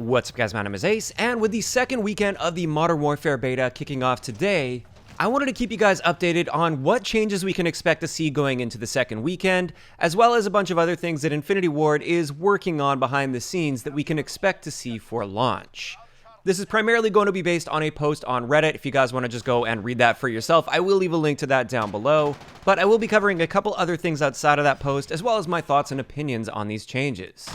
What's up guys, my name is Ace, and with the second weekend of the Modern Warfare beta kicking off today, I wanted to keep you guys updated on what changes we can expect to see going into the second weekend, as well as a bunch of other things that Infinity Ward is working on behind the scenes that we can expect to see for launch. This is primarily going to be based on a post on Reddit. If you guys want to just go and read that for yourself, I will leave a link to that down below, but I will be covering a couple other things outside of that post, as well as my thoughts and opinions on these changes.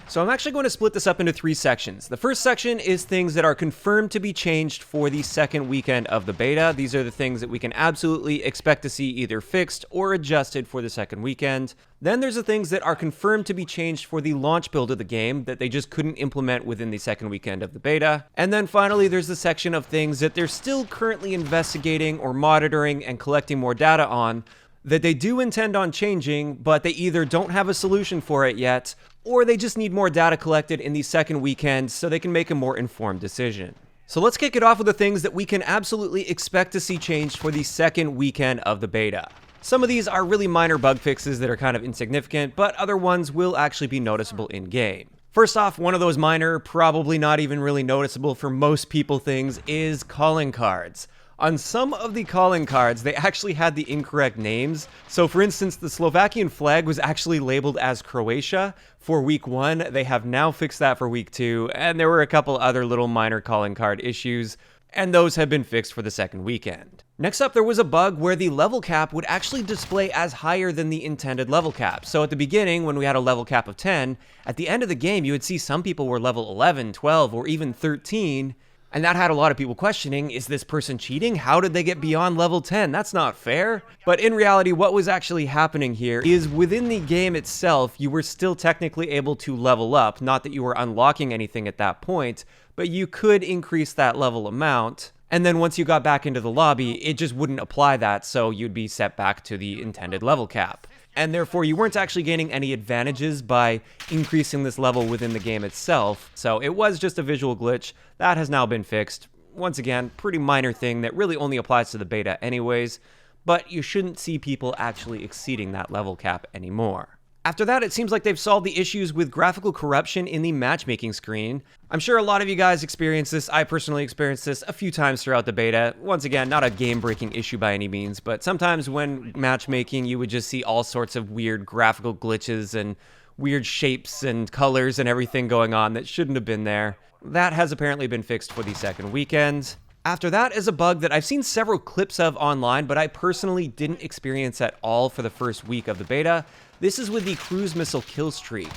So I'm actually going to split this up into three sections. The first section is things that are confirmed to be changed for the second weekend of the beta. These are the things that we can absolutely expect to see either fixed or adjusted for the second weekend. Then there's the things that are confirmed to be changed for the launch build of the game that they just couldn't implement within the second weekend of the beta. And then finally, there's the section of things that they're still currently investigating or monitoring and collecting more data on, that they do intend on changing, but they either don't have a solution for it yet, or they just need more data collected in the second weekend so they can make a more informed decision. So let's kick it off with the things that we can absolutely expect to see changed for the second weekend of the beta. Some of these are really minor bug fixes that are kind of insignificant, but other ones will actually be noticeable in-game. First off, one of those minor, probably not even really noticeable for most people things is calling cards. On some of the calling cards, they actually had the incorrect names. So for instance, the Slovakian flag was actually labeled as Croatia for week 1. They have now fixed that for week 2, and there were a couple other little minor calling card issues, and those have been fixed for the second weekend. Next up, there was a bug where the level cap would actually display as higher than the intended level cap. So at the beginning, when we had a level cap of 10, at the end of the game, you would see some people were level 11, 12, or even 13, and that had a lot of people questioning, is this person cheating? How did they get beyond level 10? That's not fair. But in reality, what was actually happening here is within the game itself, you were still technically able to level up. Not that you were unlocking anything at that point, but you could increase that level amount. And then once you got back into the lobby, it just wouldn't apply that, so you'd be set back to the intended level cap. And therefore, you weren't actually gaining any advantages by increasing this level within the game itself. So it was just a visual glitch. That has now been fixed. Once again, pretty minor thing that really only applies to the beta anyways, but you shouldn't see people actually exceeding that level cap anymore. After that, it seems like they've solved the issues with graphical corruption in the matchmaking screen. I'm sure a lot of you guys experienced this. I personally experienced this a few times throughout the beta. Once again, not a game-breaking issue by any means, but sometimes when matchmaking, you would just see all sorts of weird graphical glitches and weird shapes and colors and everything going on that shouldn't have been there. That has apparently been fixed for the second weekend. After that is a bug that I've seen several clips of online, but I personally didn't experience at all for the first week of the beta. This is with the cruise missile kill streak.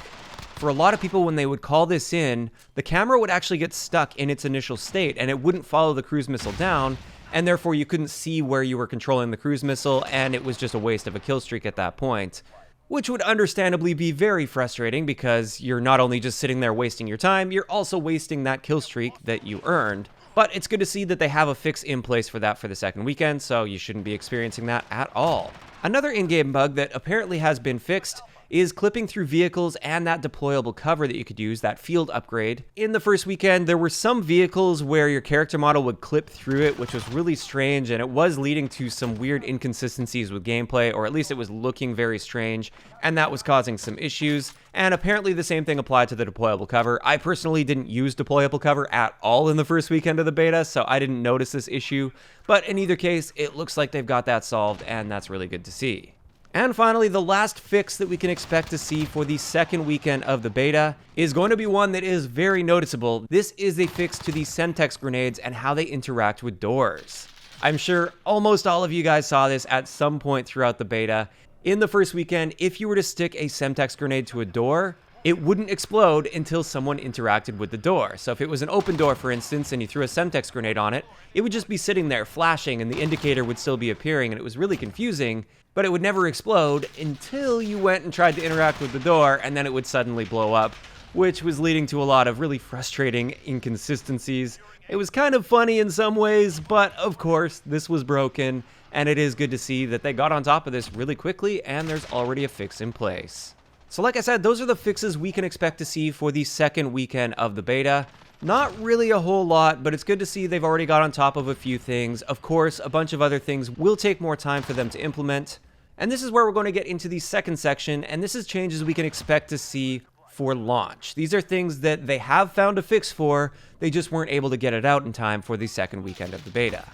For a lot of people, when they would call this in, the camera would actually get stuck in its initial state and it wouldn't follow the cruise missile down, and therefore you couldn't see where you were controlling the cruise missile, and it was just a waste of a kill streak at that point. Which would understandably be very frustrating because you're not only just sitting there wasting your time, you're also wasting that kill streak that you earned. But it's good to see that they have a fix in place for that for the second weekend, so you shouldn't be experiencing that at all. Another in-game bug that apparently has been fixed is clipping through vehicles and that deployable cover that you could use, that field upgrade. In the first weekend, there were some vehicles where your character model would clip through it, which was really strange, and it was leading to some weird inconsistencies with gameplay, or at least it was looking very strange, and that was causing some issues. And apparently the same thing applied to the deployable cover. I personally didn't use deployable cover at all in the first weekend of the beta, so I didn't notice this issue. But in either case, it looks like they've got that solved, and that's really good to see. And finally, the last fix that we can expect to see for the second weekend of the beta is going to be one that is very noticeable. This is a fix to the Semtex grenades and how they interact with doors. I'm sure almost all of you guys saw this at some point throughout the beta. In the first weekend, if you were to stick a Semtex grenade to a door, it wouldn't explode until someone interacted with the door. So if it was an open door, for instance, and you threw a Semtex grenade on it, it would just be sitting there flashing and the indicator would still be appearing, and it was really confusing, but it would never explode until you went and tried to interact with the door, and then it would suddenly blow up, which was leading to a lot of really frustrating inconsistencies. It was kind of funny in some ways, but of course, this was broken, and it is good to see that they got on top of this really quickly, and there's already a fix in place. So like I said, those are the fixes we can expect to see for the second weekend of the beta. Not really a whole lot, but it's good to see they've already got on top of a few things. Of course, a bunch of other things will take more time for them to implement. And this is where we're going to get into the second section, and this is changes we can expect to see for launch. These are things that they have found a fix for, they just weren't able to get it out in time for the second weekend of the beta.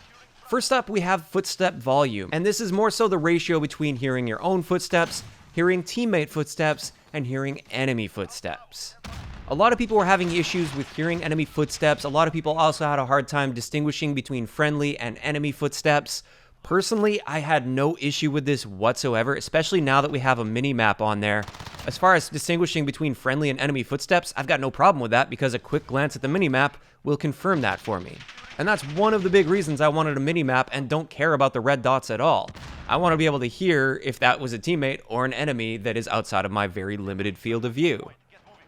First up, we have footstep volume, and this is more so the ratio between hearing your own footsteps, hearing teammate footsteps, and hearing enemy footsteps. A lot of people were having issues with hearing enemy footsteps. A lot of people also had a hard time distinguishing between friendly and enemy footsteps. Personally, I had no issue with this whatsoever, especially now that we have a mini-map on there. As far as distinguishing between friendly and enemy footsteps, I've got no problem with that because a quick glance at the mini-map will confirm that for me. And that's one of the big reasons I wanted a mini-map and don't care about the red dots at all. I want to be able to hear if that was a teammate or an enemy that is outside of my very limited field of view.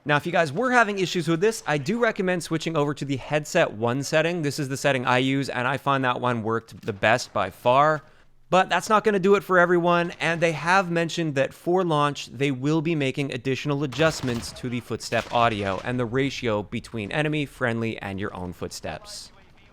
Now, if you guys were having issues with this, I do recommend switching over to the headset 1 setting. This is the setting I use, and I find that one worked the best by far. But that's not going to do it for everyone, and they have mentioned that for launch, they will be making additional adjustments to the footstep audio and the ratio between enemy, friendly, and your own footsteps.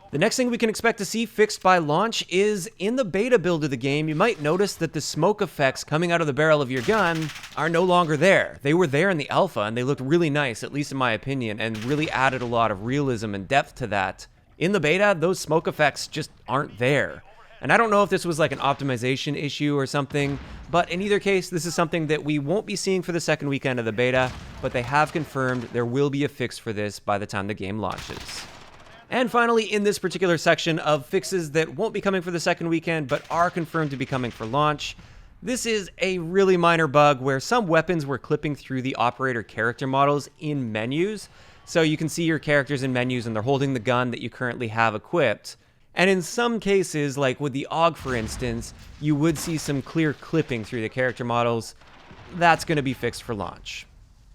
The next thing we can expect to see fixed by launch is in the beta build of the game, you might notice that the smoke effects coming out of the barrel of your gun are no longer there. They were there in the alpha and they looked really nice, at least in my opinion, and really added a lot of realism and depth to that. In the beta, those smoke effects just aren't there. And I don't know if this was like an optimization issue or something, but in either case, this is something that we won't be seeing for the second weekend of the beta, but they have confirmed there will be a fix for this by the time the game launches. And finally, in this particular section of fixes that won't be coming for the second weekend, but are confirmed to be coming for launch, this is a really minor bug where some weapons were clipping through the operator character models in menus. So you can see your characters in menus and they're holding the gun that you currently have equipped. And in some cases, like with the AUG for instance, you would see some clear clipping through the character models. That's going to be fixed for launch.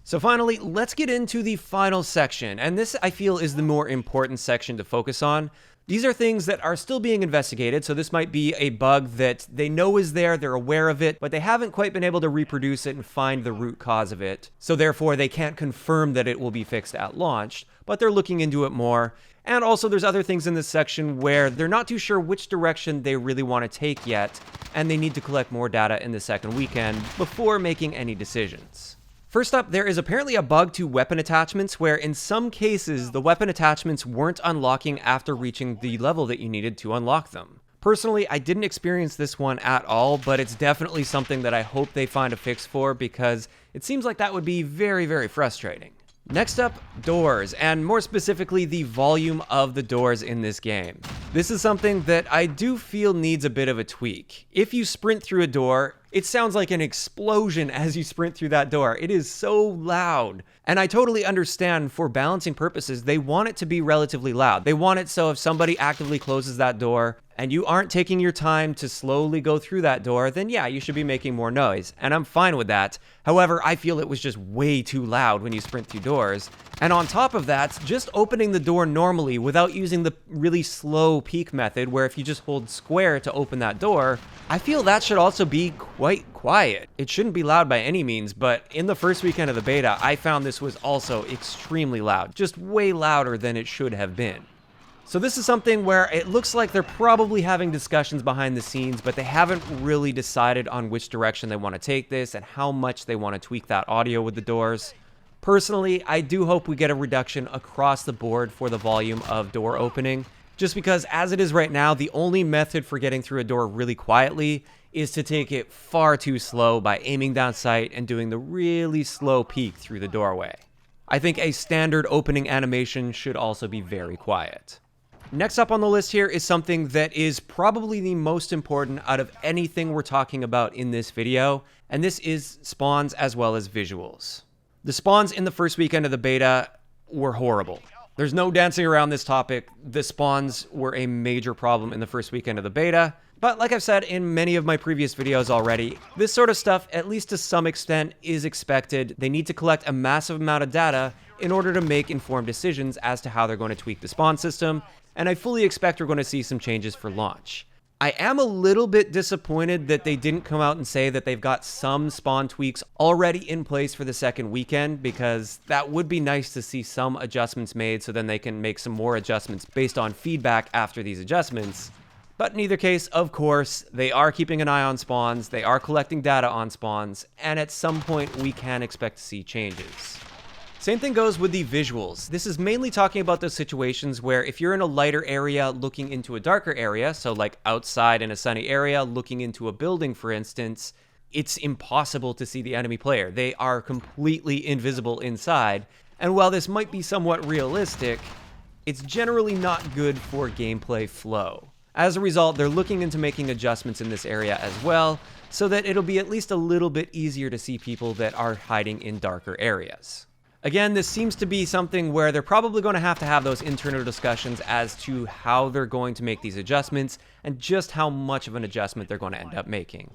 So finally, let's get into the final section, and this I feel is the more important section to focus on. These are things that are still being investigated, so this might be a bug that they know is there, they're aware of it, but they haven't quite been able to reproduce it and find the root cause of it. So therefore, they can't confirm that it will be fixed at launch, but they're looking into it more. And also there's other things in this section where they're not too sure which direction they really want to take yet, and they need to collect more data in the second weekend before making any decisions. First up, there is apparently a bug to weapon attachments where in some cases the weapon attachments weren't unlocking after reaching the level that you needed to unlock them. Personally, I didn't experience this one at all, but it's definitely something that I hope they find a fix for because it seems like that would be very, very frustrating. Next up, doors, and more specifically the volume of the doors in this game. This is something that I do feel needs a bit of a tweak. If you sprint through a door, it sounds like an explosion as you sprint through that door. It is so loud. And I totally understand for balancing purposes, they want it to be relatively loud. They want it so if somebody actively closes that door and you aren't taking your time to slowly go through that door, then yeah, you should be making more noise. And I'm fine with that. However, I feel it was just way too loud when you sprint through doors. And on top of that, just opening the door normally without using the really slow peek method where if you just hold square to open that door, I feel that should also be quite quiet. It shouldn't be loud by any means, but in the first weekend of the beta, I found this was also extremely loud, just way louder than it should have been. So this is something where it looks like they're probably having discussions behind the scenes, but they haven't really decided on which direction they want to take this and how much they want to tweak that audio with the doors. Personally, I do hope we get a reduction across the board for the volume of door opening, just because as it is right now, the only method for getting through a door really quietly is to take it far too slow by aiming down sight and doing the really slow peek through the doorway. I think a standard opening animation should also be very quiet. Next up on the list here is something that is probably the most important out of anything we're talking about in this video, and this is spawns as well as visuals. The spawns in the first weekend of the beta were horrible. There's no dancing around this topic. The spawns were a major problem in the first weekend of the beta, but like I've said in many of my previous videos already, this sort of stuff, at least to some extent, is expected. They need to collect a massive amount of data in order to make informed decisions as to how they're going to tweak the spawn system, and I fully expect we're going to see some changes for launch. I am a little bit disappointed that they didn't come out and say that they've got some spawn tweaks already in place for the second weekend, because that would be nice to see some adjustments made so then they can make some more adjustments based on feedback after these adjustments. But in either case, of course, they are keeping an eye on spawns, they are collecting data on spawns, and at some point we can expect to see changes. Same thing goes with the visuals. This is mainly talking about those situations where if you're in a lighter area looking into a darker area, so like outside in a sunny area looking into a building, for instance, it's impossible to see the enemy player. They are completely invisible inside. And while this might be somewhat realistic, it's generally not good for gameplay flow. As a result, they're looking into making adjustments in this area as well, so that it'll be at least a little bit easier to see people that are hiding in darker areas. Again, this seems to be something where they're probably going to have those internal discussions as to how they're going to make these adjustments and just how much of an adjustment they're going to end up making.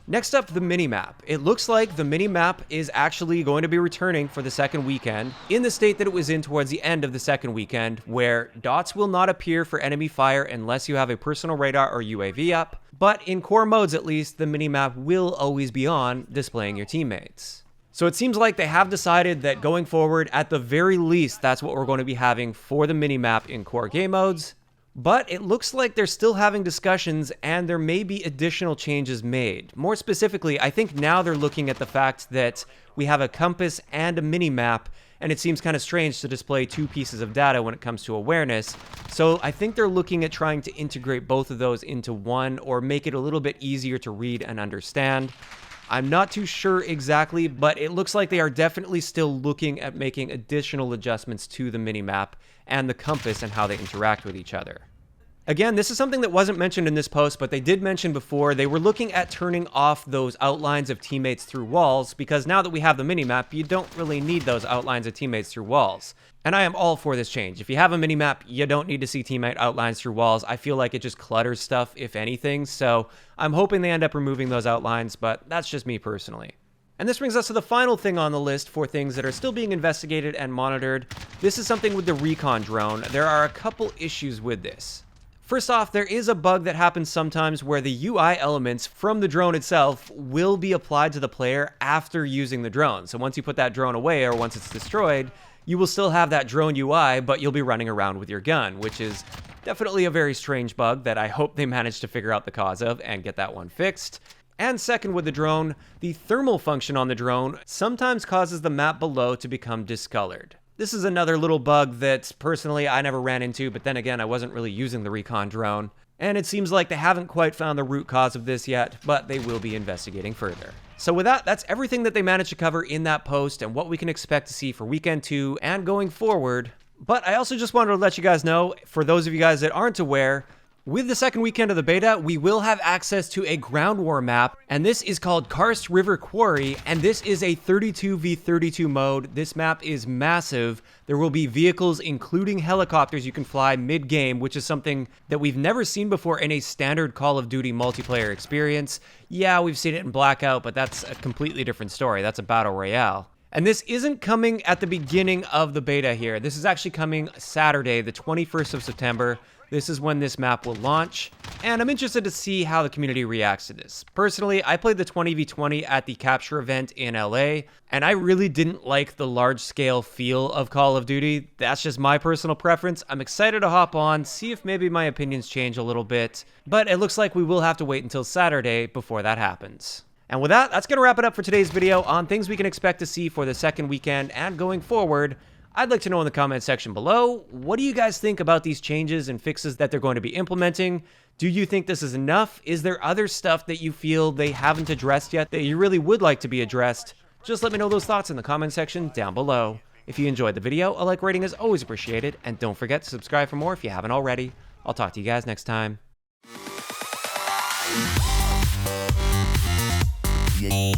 Next up, the Minimap. It looks like the Minimap is actually going to be returning for the second weekend in the state that it was in towards the end of the second weekend, where dots will not appear for enemy fire unless you have a personal radar or UAV up, but in core modes at least, the Minimap will always be on, displaying your teammates. So it seems like they have decided that going forward, at the very least, that's what we're going to be having for the Minimap in core game modes. But it looks like they're still having discussions and there may be additional changes made. More specifically, I think now they're looking at the fact that we have a compass and a Minimap, and it seems kind of strange to display two pieces of data when it comes to awareness. So I think they're looking at trying to integrate both of those into one or make it a little bit easier to read and understand. I'm not too sure exactly, but it looks like they are definitely still looking at making additional adjustments to the Minimap and the compass and how they interact with each other. Again, this is something that wasn't mentioned in this post, but they did mention before they were looking at turning off those outlines of teammates through walls, because now that we have the Minimap, you don't really need those outlines of teammates through walls. And I am all for this change. If you have a Minimap, you don't need to see teammate outlines through walls. I feel like it just clutters stuff, if anything, so I'm hoping they end up removing those outlines, but that's just me personally. And this brings us to the final thing on the list for things that are still being investigated and monitored. This is something with the Recon Drone. There are a couple issues with this. First off, there is a bug that happens sometimes where the UI elements from the drone itself will be applied to the player after using the drone. So once you put that drone away or once it's destroyed, you will still have that drone UI, but you'll be running around with your gun, which is definitely a very strange bug that I hope they manage to figure out the cause of and get that one fixed. And second, with the drone, the thermal function on the drone sometimes causes the map below to become discolored. This is another little bug that personally I never ran into, but then again, I wasn't really using the Recon Drone. And it seems like they haven't quite found the root cause of this yet, but they will be investigating further. So with that, that's everything that they managed to cover in that post and what we can expect to see for weekend 2 and going forward. But I also just wanted to let you guys know, for those of you guys that aren't aware, with the second weekend of the beta, we will have access to a ground war map, and this is called Karst River Quarry, and this is a 32v32 mode. This map is massive. There will be vehicles, including helicopters, you can fly mid-game, which is something that we've never seen before in a standard Call of Duty multiplayer experience. Yeah, we've seen it in Blackout, but that's a completely different story. That's a battle royale. And this isn't coming at the beginning of the beta here. This is actually coming Saturday, the 21st of September. This is when this map will launch, and I'm interested to see how the community reacts to this. Personally, I played the 20v20 at the Capture event in LA, and I really didn't like the large-scale feel of Call of Duty. That's just my personal preference. I'm excited to hop on, see if maybe my opinions change a little bit, but it looks like we will have to wait until Saturday before that happens. And with that, that's going to wrap it up for today's video on things we can expect to see for the second weekend and going forward. I'd like to know in the comment section below, what do you guys think about these changes and fixes that they're going to be implementing? Do you think this is enough? Is there other stuff that you feel they haven't addressed yet that you really would like to be addressed? Just let me know those thoughts in the comment section down below. If you enjoyed the video, a like rating is always appreciated, and don't forget to subscribe for more if you haven't already. I'll talk to you guys next time. Yeah.